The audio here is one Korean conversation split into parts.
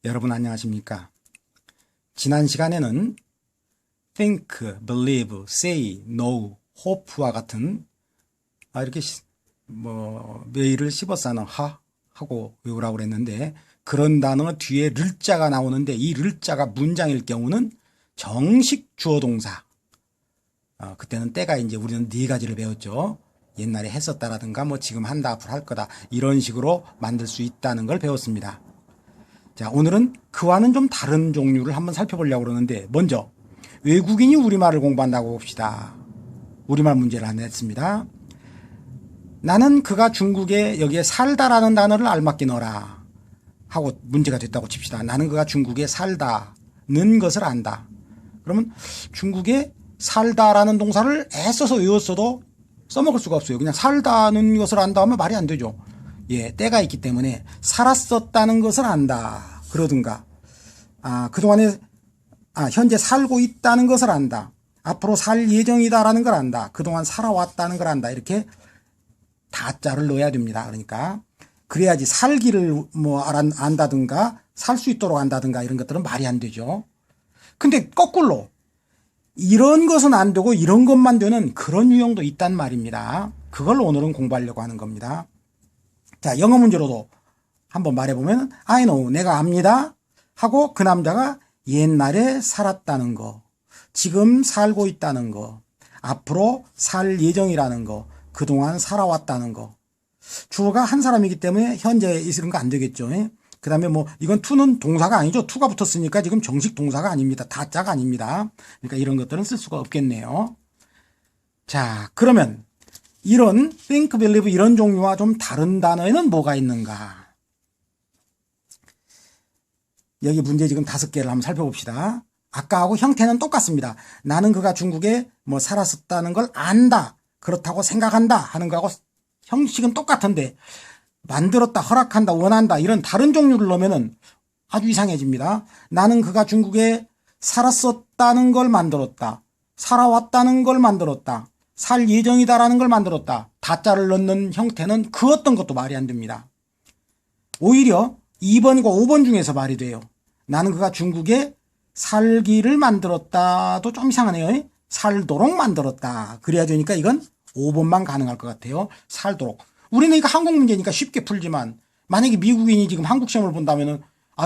여러분 안녕하십니까? 지난 시간에는 think, believe, say, know, hope와 같은 이렇게 매일을 씹어서 하는 하고 외우라고 그랬는데, 그런 단어 뒤에 르자가 나오는데 이 르자가 문장일 경우는 정식 주어 동사. 그때는 때가 이제 우리는 네 가지를 배웠죠. 옛날에 했었다라든가 지금 한다, 앞으로 할 거다, 이런 식으로 만들 수 있다는 걸 배웠습니다. 자, 오늘은 그와는 좀 다른 종류를 한번 살펴보려고 그러는데, 먼저 외국인이 우리말을 공부한다고 봅시다. 우리말 문제를 하나 했습니다. 나는 그가 중국에 여기에 살다라는 단어를 알맞게 넣어라 하고 문제가 됐다고 칩시다. 나는 그가 중국에 살다는 것을 안다. 그러면 중국에 살다라는 동사를 애써서 외웠어도 써먹을 수가 없어요. 그냥 살다는 것을 안다 하면 말이 안 되죠. 때가 있기 때문에 살았었다는 것을 안다 그러든가, 그동안에 현재 살고 있다는 것을 안다, 앞으로 살 예정이다라는 걸 안다, 그동안 살아왔다는 걸 안다, 이렇게 다자를 넣어야 됩니다. 그러니까 그래야지 살기를 안다든가 살 수 있도록 안다든가 이런 것들은 말이 안 되죠. 근데 거꾸로 이런 것은 안 되고 이런 것만 되는 그런 유형도 있단 말입니다. 그걸 오늘은 공부하려고 하는 겁니다. 자, 영어 문제로도 한번 말해보면, I know, 내가 압니다 하고 그 남자가 옛날에 살았다는 거, 지금 살고 있다는 거, 앞으로 살 예정이라는 거, 그동안 살아왔다는 거. 주어가 한 사람이기 때문에 현재 있는 거 안 되겠죠. 그 다음에 이건 to는 동사가 아니죠. to가 붙었으니까 지금 정식 동사가 아닙니다. 다자가 아닙니다. 그러니까 이런 것들은 쓸 수가 없겠네요. 자, 그러면 이런 think, believe 이런 종류와 좀 다른 단어에는 뭐가 있는가? 여기 문제 지금 5개를 한번 살펴봅시다. 아까하고 형태는 똑같습니다. 나는 그가 중국에 살았었다는 걸 안다, 그렇다고 생각한다 하는 거하고 형식은 똑같은데, 만들었다, 허락한다, 원한다 이런 다른 종류를 넣으면은 아주 이상해집니다. 나는 그가 중국에 살았었다는 걸 만들었다, 살아왔다는 걸 만들었다, 살 예정이다라는 걸 만들었다. 다자를 넣는 형태는 그 어떤 것도 말이 안 됩니다. 오히려 2번과 5번 중에서 말이 돼요. 나는 그가 중국에 살기를 만들었다도 좀 이상하네요. 살도록 만들었다. 그래야 되니까 이건 5번만 가능할 것 같아요. 살도록. 우리는 이거 한국 문제니까 쉽게 풀지만, 만약에 미국인이 지금 한국 시험을 본다면은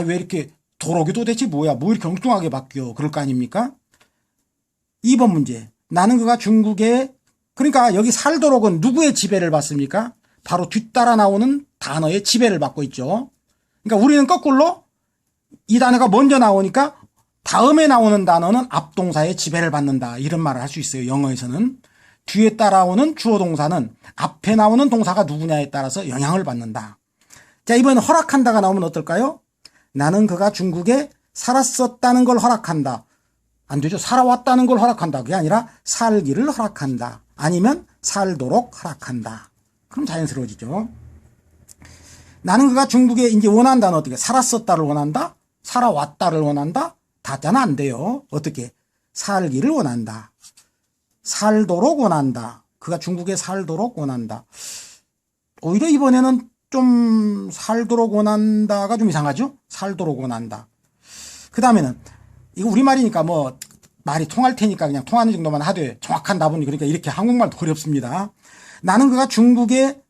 왜 이렇게 도록이 도대체 뭐야? 이렇게 엉뚱하게 바뀌어? 그럴 거 아닙니까? 2번 문제. 나는 그가 중국에, 그러니까 여기 살도록은 누구의 지배를 받습니까? 바로 뒤따라 나오는 단어의 지배를 받고 있죠. 그러니까 우리는 거꾸로 이 단어가 먼저 나오니까 다음에 나오는 단어는 앞동사의 지배를 받는다, 이런 말을 할 수 있어요. 영어에서는 뒤에 따라오는 주어 동사는 앞에 나오는 동사가 누구냐에 따라서 영향을 받는다. 자, 이번에 허락한다가 나오면 어떨까요? 나는 그가 중국에 살았었다는 걸 허락한다. 안 되죠. 살아왔다는 걸 허락한다. 그게 아니라 살기를 허락한다, 아니면 살도록 허락한다. 그럼 자연스러워지죠. 나는 그가 중국에 이제 원한다는 어떻게? 살았었다를 원한다? 살아왔다를 원한다? 다자는 안 돼요. 어떻게? 살기를 원한다, 살도록 원한다, 그가 중국에 살도록 원한다. 오히려 이번에는 좀 살도록 원한다가 좀 이상하죠? 살도록 원한다. 그 다음에는 이거 우리말이니까 말이 통할 테니까 그냥 통하는 정도만 하되 정확한 답은, 그러니까 이렇게 한국말도 어렵습니다. 나는 그가 중국에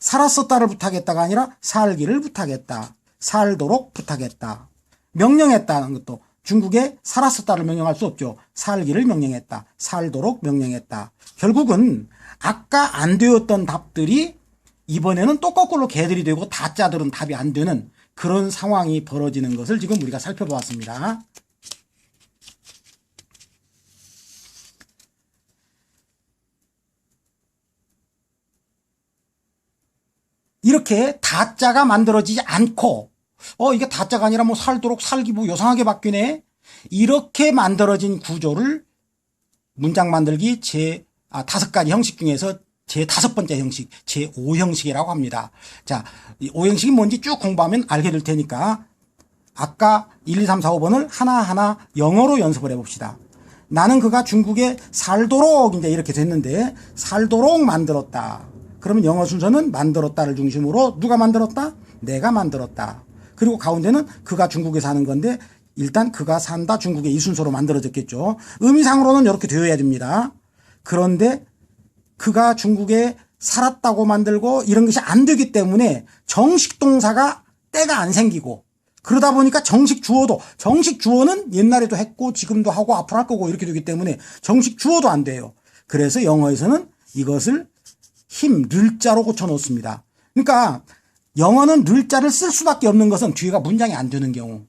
살았었다를 부탁했다가 아니라 살기를 부탁했다, 살도록 부탁했다. 명령했다는 것도 중국에 살았었다를 명령할 수 없죠. 살기를 명령했다, 살도록 명령했다. 결국은 아까 안 되었던 답들이 이번에는 또 거꾸로 개들이 되고 다자들은 답이 안 되는 그런 상황이 벌어지는 것을 지금 우리가 살펴보았습니다. 이렇게 다자가 만들어지지 않고, 이게 다자가 아니라 살도록, 살기 요상하게 바뀌네, 이렇게 만들어진 구조를 문장 만들기 5가지 형식 중에서 제 5번째 형식, 제 5형식이라고 합니다. 자, 이 5형식이 뭔지 쭉 공부하면 알게 될 테니까 아까 1, 2, 3, 4, 5번을 하나하나 영어로 연습을 해봅시다. 나는 그가 중국에 살도록 이제 이렇게 됐는데, 살도록 만들었다. 그러면 영어 순서는 만들었다를 중심으로 누가 만들었다? 내가 만들었다. 그리고 가운데는 그가 중국에 사는 건데 일단 그가 산다 중국에 이 순서로 만들어졌겠죠. 의미상으로는 이렇게 되어야 됩니다. 그런데 그가 중국에 살았다고 만들고 이런 것이 안 되기 때문에 정식 동사가 때가 안 생기고 그러다 보니까 정식 주어는 옛날에도 했고 지금도 하고 앞으로 할 거고 이렇게 되기 때문에 정식 주어도 안 돼요. 그래서 영어에서는 이것을 를 자로 고쳐 놓습니다. 그러니까 영어는 를 자를 쓸 수밖에 없는 것은 뒤에가 문장이 안 되는 경우.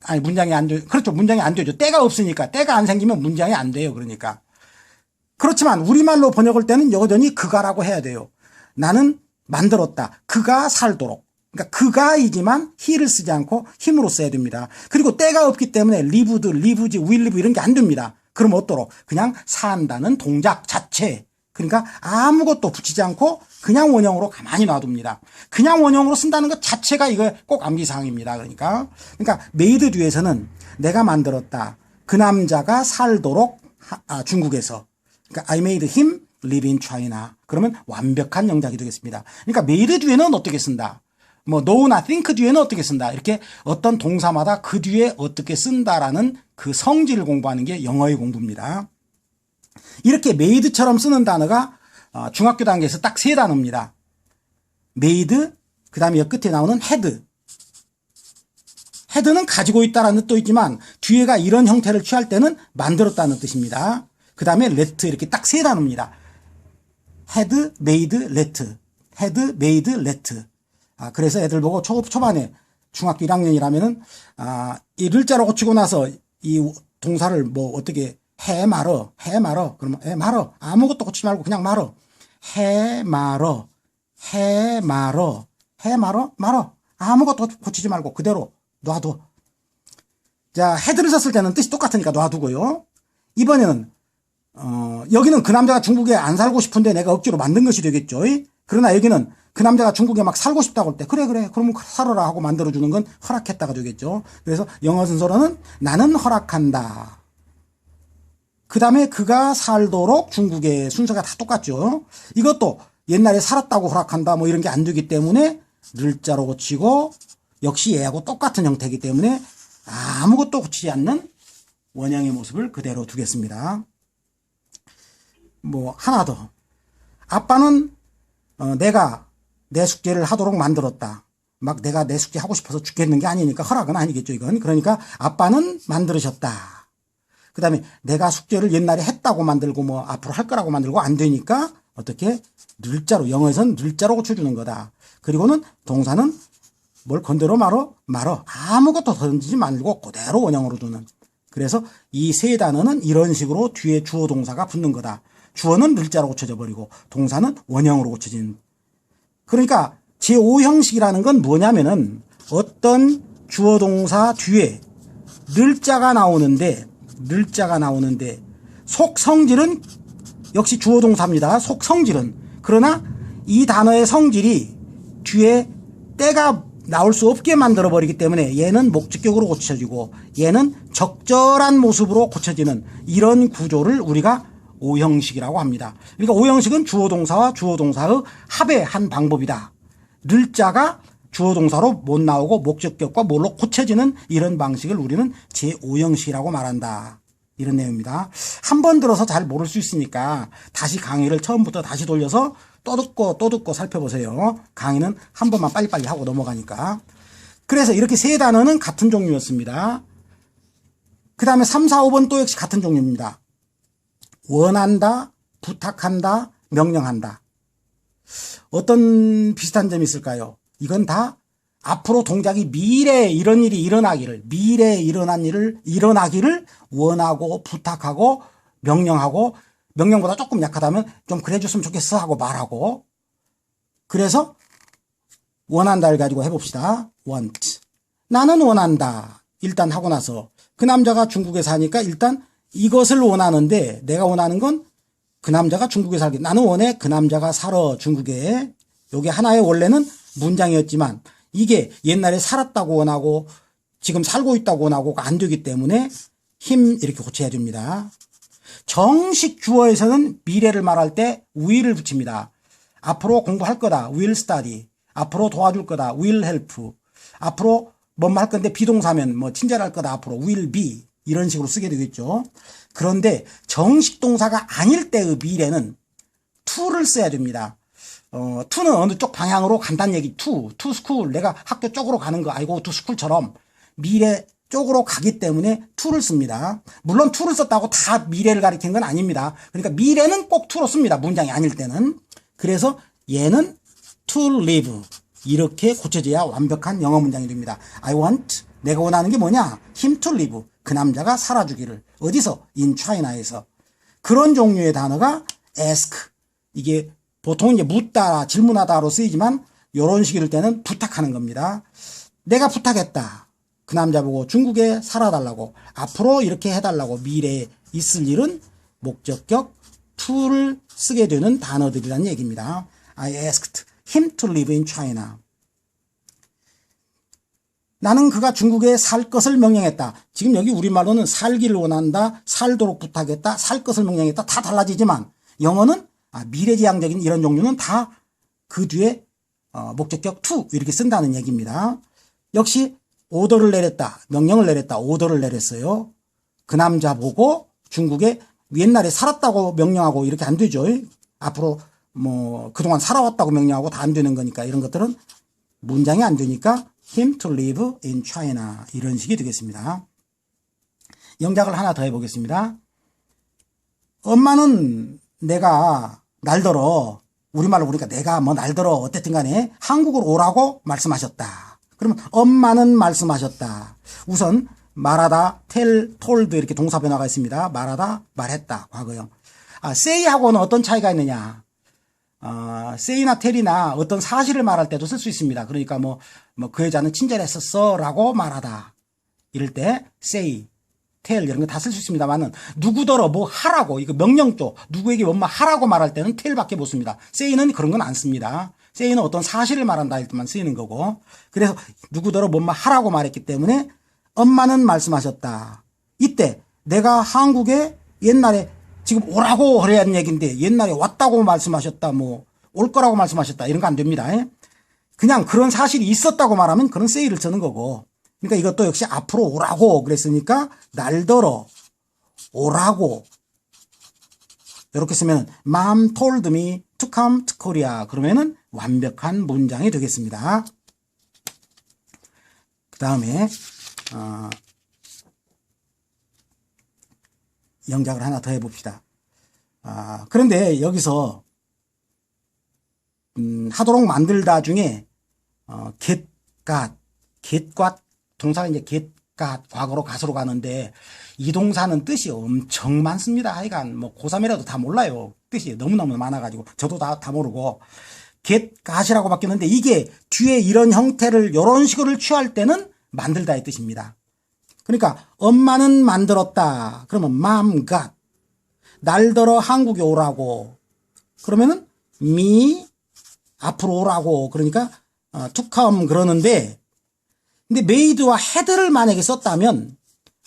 아니 문장이 안 돼. 그렇죠. 문장이 안 되죠. 때가 없으니까. 때가 안 생기면 문장이 안 돼요. 그러니까. 그렇지만 우리말로 번역할 때는 여전히 그가라고 해야 돼요. 나는 만들었다. 그가 살도록. 그러니까 그가이지만 he를 쓰지 않고 힘으로 써야 됩니다. 그리고 때가 없기 때문에 lived, lives, will live 이런 게 안 됩니다. 그럼 어떠로? 그냥 산다는 동작 자체. 그러니까 아무것도 붙이지 않고 그냥 원형으로 가만히 놔둡니다. 그냥 원형으로 쓴다는 것 자체가 이거 꼭 암기사항입니다. 그러니까 made 뒤에서는 내가 만들었다. 그 남자가 살도록 중국에서. 그러니까 I made him live in China. 그러면 완벽한 영작이 되겠습니다. 그러니까 made 뒤에는 어떻게 쓴다. 뭐 know나 think 뒤에는 어떻게 쓴다. 이렇게 어떤 동사마다 그 뒤에 어떻게 쓴다라는 그 성질을 공부하는 게 영어의 공부입니다. 이렇게 made처럼 쓰는 단어가 중학교 단계에서 딱 3단어입니다. made, 그 다음에 옆 끝에 나오는 had. had는 가지고 있다라는 뜻도 있지만 뒤에가 이런 형태를 취할 때는 만들었다는 뜻입니다. 그 다음에 let 이렇게 딱 3단어입니다. had, made, let. had, made, let. 그래서 애들 보고 초반에 중학교 1학년이라면은 이 를자로 고치고 나서 이 동사를 뭐 어떻게 해 말어 그러면 말어 아무것도 고치지 말고 그냥 말어 말어 아무것도 고치지 말고 그대로 놔둬. 자, 헤드를 썼을 때는 뜻이 똑같으니까 놔두고요. 이번에는 여기는 그 남자가 중국에 안 살고 싶은데 내가 억지로 만든 것이 되겠죠. 그러나 여기는 그 남자가 중국에 막 살고 싶다고 할 때 그래 그러면 살아라 하고 만들어주는 건 허락했다가 되겠죠. 그래서 영어 순서로는 나는 허락한다. 그 다음에 그가 살도록 중국의 순서가 다 똑같죠. 이것도 옛날에 살았다고 허락한다 뭐 이런 게 안 되기 때문에 를자로 고치고 역시 얘하고 똑같은 형태이기 때문에 아무것도 고치지 않는 원형의 모습을 그대로 두겠습니다. 뭐 하나 더. 아빠는 내가 내 숙제를 하도록 만들었다. 막 내가 내 숙제 하고 싶어서 죽겠는 게 아니니까 허락은 아니겠죠 이건. 그러니까 아빠는 만들으셨다. 그 다음에 내가 숙제를 옛날에 했다고 만들고 뭐 앞으로 할 거라고 만들고 안 되니까 어떻게 늘자로 영어에서는 늘자로 고쳐주는 거다. 그리고는 동사는 뭘 건드려 말어 아무것도 던지지 말고 그대로 원형으로 두는. 그래서 이 3단어는 이런 식으로 뒤에 주어 동사가 붙는 거다. 주어는 늘자로 고쳐져 버리고 동사는 원형으로 고쳐진. 그러니까 제5형식이라는 건 뭐냐면은 어떤 주어 동사 뒤에 늘자가 나오는데 속성질은 역시 주어 동사입니다. 속성질은. 그러나 이 단어의 성질이 뒤에 때가 나올 수 없게 만들어 버리기 때문에 얘는 목적격으로 고쳐지고 얘는 적절한 모습으로 고쳐지는 이런 구조를 우리가 5형식이라고 합니다. 그러니까 5형식은 주어 동사와 주어 동사의 합의 한 방법이다. 늘자가 주어 동사로 못 나오고 목적격과 뭘로 고쳐지는 이런 방식을 우리는 제5형식이라고 말한다. 이런 내용입니다. 한 번 들어서 잘 모를 수 있으니까 다시 강의를 처음부터 다시 돌려서 또 듣고 살펴보세요. 강의는 한 번만 빨리빨리 하고 넘어가니까. 그래서 이렇게 3단어는 같은 종류였습니다. 그 다음에 3, 4, 5번 또 역시 같은 종류입니다. 원한다, 부탁한다, 명령한다. 어떤 비슷한 점이 있을까요? 이건 다 앞으로 동작이 미래에 이런 일이 일어나기를, 미래에 일어난 일을 일어나기를 원하고 부탁하고 명령하고, 명령보다 조금 약하다면 좀 그래줬으면 좋겠어 하고 말하고. 그래서 원한다를 가지고 해봅시다. want. 나는 원한다. 일단 하고 나서 그 남자가 중국에 사니까 일단 이것을 원하는데 내가 원하는 건 그 남자가 중국에 살게. 나는 원해 그 남자가 살아 중국에. 요게 하나의 원래는 문장이었지만 이게 옛날에 살았다고 원하고 지금 살고 있다고 원하고 안 되기 때문에 힘 이렇게 고쳐야 됩니다. 정식 주어에서는 미래를 말할 때 will을 붙입니다. 앞으로 공부할 거다. will study. 앞으로 도와줄 거다. will help. 앞으로 뭐뭐 할 건데 비동사면 뭐 친절할 거다 앞으로 will be 이런 식으로 쓰게 되겠죠. 그런데 정식 동사가 아닐 때의 미래는 to를 써야 됩니다. to는 어느 쪽 방향으로 간다는 얘기. to school. 내가 학교 쪽으로 가는 거 I go to school처럼 미래 쪽으로 가기 때문에 to를 씁니다. 물론 to를 썼다고 다 미래를 가리키는 건 아닙니다. 그러니까 미래는 꼭 to로 씁니다. 문장이 아닐 때는. 그래서 얘는 to live 이렇게 고쳐져야 완벽한 영어 문장이 됩니다. I want 내가 원하는 게 뭐냐? him to live 그 남자가 살아주기를. 어디서? in China에서. 그런 종류의 단어가 ask 이게 보통은 이제 묻다 질문하다로 쓰이지만 이런 식일 때는 부탁하는 겁니다. 내가 부탁했다. 그 남자 보고 중국에 살아달라고 앞으로 이렇게 해달라고 미래에 있을 일은 목적격 to를 쓰게 되는 단어들이라는 얘기입니다. I asked him to live in China. 나는 그가 중국에 살 것을 명령했다. 지금 여기 우리말로는 살기를 원한다, 살도록 부탁했다, 살 것을 명령했다 다 달라지지만 영어는 미래지향적인 이런 종류는 다 그 뒤에 목적격 to 이렇게 쓴다는 얘기입니다. 역시 오더를 내렸다, 명령을 내렸다, 오더를 내렸어요. 그 남자 보고 중국에 옛날에 살았다고 명령하고 이렇게 안 되죠. 앞으로 뭐 그동안 살아왔다고 명령하고 다 안 되는 거니까 이런 것들은 문장이 안 되니까 him to live in China 이런 식이 되겠습니다. 영작을 하나 더 해보겠습니다. 엄마는 내가 날더러 우리말로 보니까 내가 뭐 날더러 어쨌든 간에 한국으로 오라고 말씀하셨다. 그러면 엄마는 말씀하셨다. 우선 말하다, tell, told 이렇게 동사 변화가 있습니다. 말하다, 말했다, 과거형. say하고는 어떤 차이가 있느냐? say나 tell이나 어떤 사실을 말할 때도 쓸 수 있습니다. 그러니까 그 여자는 친절했었어 라고 말하다. 이럴 때 say, tell 이런 거 다 쓸 수 있습니다만은 누구더러 뭐 하라고 이거 명령조 누구에게 뭐뭐 하라고 말할 때는 tell밖에 못 씁니다. say는 그런 건 안 씁니다. say는 어떤 사실을 말한다 할 때만 쓰이는 거고 그래서 누구더러 뭐뭐 하라고 말했기 때문에 엄마는 말씀하셨다. 이때 내가 한국에 옛날에 지금 오라고 하려는 얘기인데 옛날에 왔다고 말씀하셨다 뭐 올 거라고 말씀하셨다 이런 거 안 됩니다. 그냥 그런 사실이 있었다고 말하면 그런 say를 쓰는 거고 그러니까 이것도 역시 앞으로 오라고 그랬으니까 날더러 오라고 이렇게 쓰면 Mom told me to come to Korea 그러면은 완벽한 문장이 되겠습니다. 그 다음에 영작을 하나 더 해봅시다. 그런데 여기서 하도록 만들다 중에 get got 동사가 이제 get got 과거로 갓으로 가는데 이 동사는 뜻이 엄청 많습니다. 하여간 뭐 고3이라도 다 몰라요. 뜻이 너무너무 많아가지고 저도 다 모르고 get got이라고 바뀌었는데 이게 뒤에 이런 형태를 이런 식으로 취할 때는 만들다의 뜻입니다. 그러니까 엄마는 만들었다. 그러면 mom got. 날더러 한국에 오라고. 그러면은 me 앞으로 오라고. 그러니까 to come 그러는데 근데 made와 had를 만약에 썼다면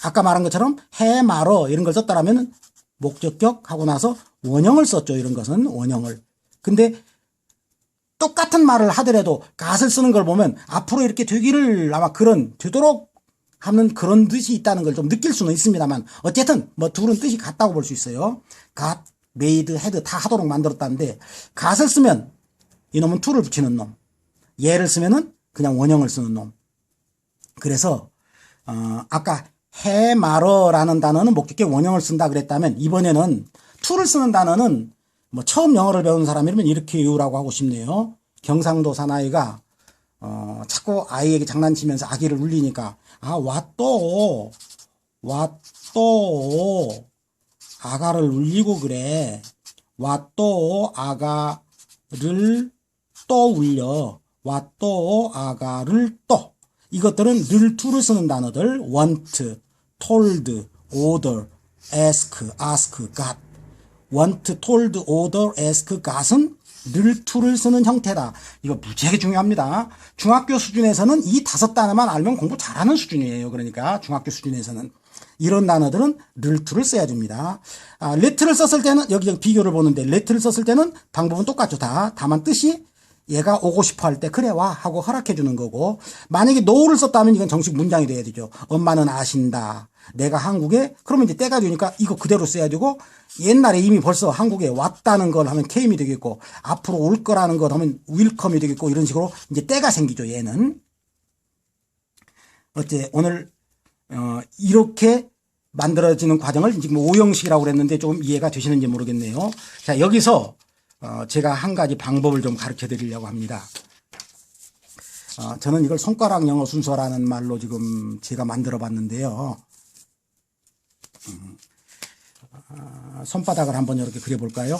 아까 말한 것처럼 해 말어 이런 걸 썼다라면 목적격 하고 나서 원형을 썼죠. 이런 것은 원형을. 근데 똑같은 말을 하더라도 got을 쓰는 걸 보면 앞으로 이렇게 되기를 아마 되도록 하는 그런 뜻이 있다는 걸 좀 느낄 수는 있습니다만 어쨌든 뭐 둘은 뜻이 같다고 볼 수 있어요. got, made, had 다 하도록 만들었다는데 got을 쓰면 이놈은 to를 붙이는 놈, 얘를 쓰면은 그냥 원형을 쓰는 놈. 그래서 아까 해 말어라는 단어는 목적격 원형을 쓴다 그랬다면 이번에는 to를 쓰는 단어는 뭐 처음 영어를 배우는 사람이라면 이렇게 외우라고 하고 싶네요. 경상도 사나이가 자꾸 아이에게 장난치면서 아기를 울리니까 또 아가를 울리고 그래. 또 아가를 또 울려. 또 아가를 또. 이것들은 늘 to를 쓰는 단어들. want, told, order, ask, got. want, told, order, ask, got은 늘 to를 쓰는 형태다. 이거 무지하게 중요합니다. 중학교 수준에서는 이 5단어만 알면 공부 잘하는 수준이에요. 그러니까 중학교 수준에서는 이런 단어들은 늘 to를 써야 됩니다. let를 썼을 때는 여기 비교를 보는데 let를 썼을 때는 방법은 똑같죠. 다만 뜻이 얘가 오고 싶어 할 때 그래 와 하고 허락해 주는 거고, 만약에 no를 썼다면 이건 정식 문장이 돼야 되죠. 엄마는 아신다. 내가 한국에, 그러면 이제 때가 되니까 이거 그대로 써야 되고, 옛날에 이미 벌써 한국에 왔다는 걸 하면 came이 되겠고, 앞으로 올 거라는 걸 하면 willcome이 되겠고, 이런 식으로 이제 때가 생기죠, 얘는. 어째 오늘 이렇게 만들어지는 과정을 지금 오형식이라고 그랬는데 조금 이해가 되시는지 모르겠네요. 자, 여기서 제가 한 가지 방법을 좀 가르쳐 드리려고 합니다. 저는 이걸 손가락 영어 순서라는 말로 지금 제가 만들어 봤는데요. 손바닥을 한번 이렇게 그려 볼까요?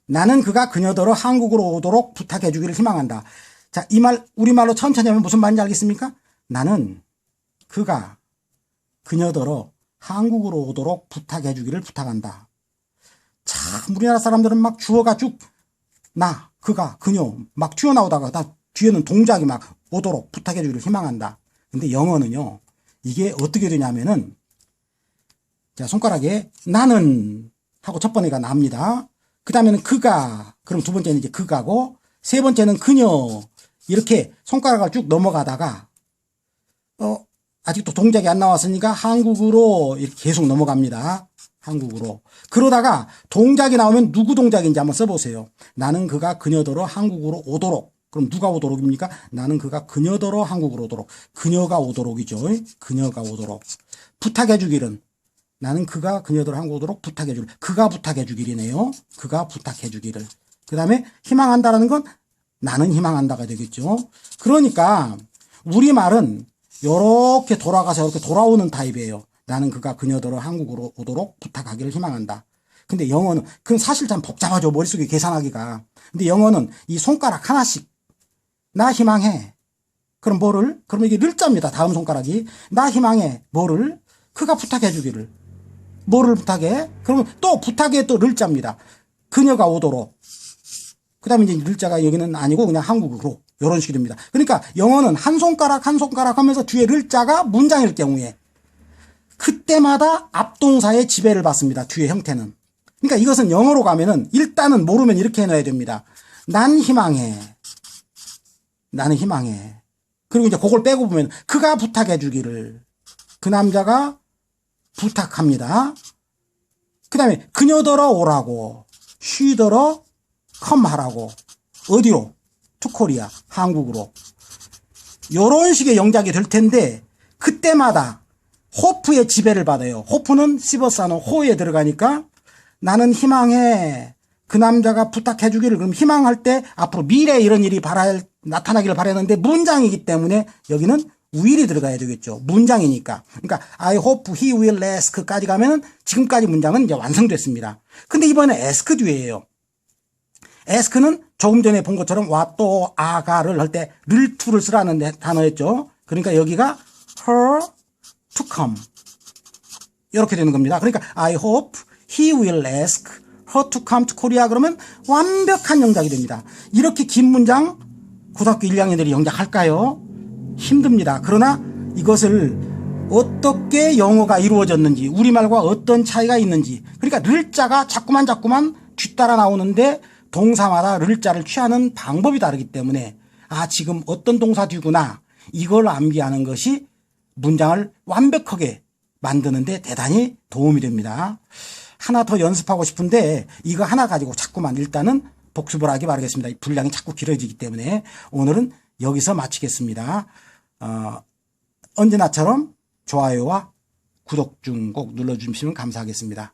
나는 그가 그녀더러 한국으로 오도록 부탁해 주기를 희망한다. 자, 이 말 우리말로 천천히 하면 무슨 말인지 알겠습니까? 나는 그가 그녀더러 한국으로 오도록 부탁해 주기를 부탁한다. 참 우리나라 사람들은 막 주어가 쭉 나, 그가, 그녀 막 튀어나오다가 다 뒤에는 동작이 막 오도록 부탁해 주기를 희망한다. 근데 영어는요, 이게 어떻게 되냐면은, 자, 손가락에 나는 하고 첫 번째가 납니다. 그 다음에는 그가, 그럼 두 번째는 이제 그가고, 세 번째는 그녀, 이렇게 손가락을 쭉 넘어가다가, 아직도 동작이 안 나왔으니까 한국으로 이렇게 계속 넘어갑니다. 한국으로. 그러다가 동작이 나오면 누구 동작인지 한번 써보세요. 나는 그가 그녀더러 한국으로 오도록. 그럼 누가 오도록입니까? 나는 그가 그녀더러 한국으로 오도록. 그녀가 오도록이죠. 그녀가 오도록. 부탁해 주기는. 나는 그가 그녀더러 한국으로 오도록 부탁해 주기를. 그가 부탁해 주기이네요. 그가 부탁해 주기를. 그 다음에 희망한다라는 건 나는 희망한다가 되겠죠. 그러니까 우리말은 이렇게 돌아가서 이렇게 돌아오는 타입이에요. 나는 그가 그녀더러 한국으로 오도록 부탁하기를 희망한다. 근데 영어는, 그건 사실 참 복잡하죠. 머릿속에 계산하기가. 근데 영어는 이 손가락 하나씩. 나 희망해. 그럼 뭐를? 그럼 이게 늘자입니다. 다음 손가락이. 나 희망해. 뭐를? 그가 부탁해 주기를. 뭐를 부탁해? 그러면 또 부탁해 또 늘자입니다. 그녀가 오도록. 그 다음에 이제 늘자가 여기는 아니고 그냥 한국으로. 이런 식이 됩니다. 그러니까 영어는 한 손가락 한 손가락 하면서 뒤에 늘자가 문장일 경우에 그때마다 앞동사의 지배를 받습니다. 뒤에 형태는. 그러니까 이것은 영어로 가면은 일단은 모르면 이렇게 해놔야 됩니다. 난 희망해. 나는 희망해. 그리고 이제 그걸 빼고 보면 그가 부탁해 주기를. 그 남자가 부탁합니다. 그 다음에 그녀더러 오라고. 쉬더러 come 하라고. 어디로? to Korea. 한국으로. 요런 식의 영작이 될 텐데 그때마다 호프의 지배를 받아요. 호프는 시버사노 호에 들어가니까 나는 희망해. 그 남자가 부탁해 주기를. 그럼 희망할 때 앞으로 미래에 이런 일이 나타나기를 바라는데 문장이기 때문에 여기는 will이 들어가야 되겠죠. 문장이니까. 그러니까 I hope he will ask까지 가면은 지금까지 문장은 이제 완성됐습니다. 근데 이번에 ask 뒤에예요. ask는 조금 전에 본 것처럼 와또 아가를 할 때 를 to를 쓰라는 단어였죠. 그러니까 여기가 her to come 이렇게 되는 겁니다. 그러니까 I hope he will ask her to come to Korea 그러면 완벽한 영작이 됩니다. 이렇게 긴 문장 고등학교 1, 2학년들이 영작할까요? 힘듭니다. 그러나 이것을 어떻게 영어가 이루어졌는지 우리말과 어떤 차이가 있는지 그러니까 를자가 자꾸만 뒤따라 나오는데 동사마다 를자를 취하는 방법이 다르기 때문에 지금 어떤 동사 뒤구나 이걸 암기하는 것이 문장을 완벽하게 만드는데 대단히 도움이 됩니다. 하나 더 연습하고 싶은데 이거 하나 가지고 자꾸만 일단은 복습을 하기 바라겠습니다. 분량이 자꾸 길어지기 때문에 오늘은 여기서 마치겠습니다. 언제나처럼 좋아요와 구독 좀 꼭 눌러주시면 감사하겠습니다.